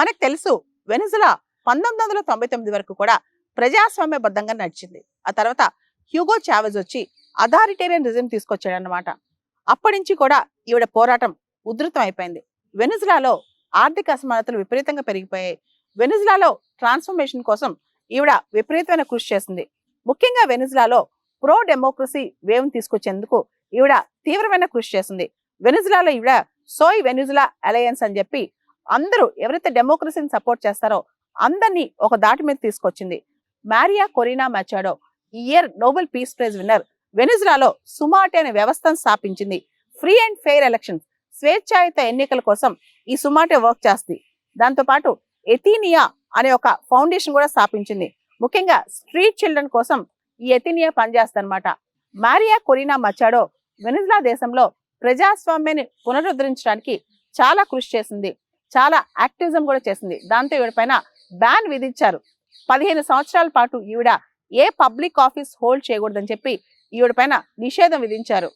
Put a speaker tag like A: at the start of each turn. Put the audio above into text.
A: మనకు తెలుసు వెనిజులా 1999 వరకు కూడా ప్రజాస్వామ్యబద్ధంగా నడిచింది. ఆ తర్వాత హ్యూగో చావెజ్ వచ్చి అథారిటేరియన్ రిజిమ్ తీసుకొచ్చాడన్నమాట. అప్పటి నుంచి కూడా ఈవిడ పోరాటం ఉధృతం అయిపోయింది. వెనిజులాలో ఆర్థిక అసమానతలు విపరీతంగా పెరిగిపోయాయి. వెనిజులాలో ట్రాన్స్ఫర్మేషన్ కోసం ఈవిడ విపరీతమైన కృషి చేసింది. ముఖ్యంగా వెనిజులాలో ప్రో డెమోక్రసీ వేవ్ తీసుకొచ్చేందుకు ఈవిడ తీవ్రమైన కృషి చేసింది. వెనిజులాలో ఈవిడ సోయ్ వెనిజులా అలయన్స్ అని చెప్పి అందరూ ఎవరైతే డెమోక్రసీని సపోర్ట్ చేస్తారో అందరినీ ఒక దాటి మీద తీసుకొచ్చింది. మారియా కొరీనా మచాడో ఈ year Nobel peace prize winner వెనిజులాలో సుమాటే అనే వ్యవస్థను స్థాపించింది. ఫ్రీ అండ్ ఫెయిర్ ఎలక్షన్స్, స్వేచ్ఛాయుత ఎన్నికల కోసం ఈ సుమాటే వర్క్ చేస్తుంది. దాంతోపాటు ఎథీనియా అనే ఒక ఫౌండేషన్ కూడా స్థాపించింది. ముఖ్యంగా స్ట్రీట్ చిల్డ్రన్ కోసం ఈ ఎథీనియా పనిచేస్తుంది అనమాట. మారియా కొరీనా మచాడో వెనిజులా దేశంలో ప్రజాస్వామ్యాన్ని పునరుద్ధరించడానికి చాలా కృషి చేసింది. చాలా యాక్టివిజం కూడా చేసింది. దాంతో ఈవిడ పైన బ్యాన్ విధించారు. 15 సంవత్సరాల పాటు ఈవిడ ఏ పబ్లిక్ ఆఫీస్ హోల్డ్ చేయకూడదని చెప్పి ఈవిడ పైన నిషేధం విధించారు.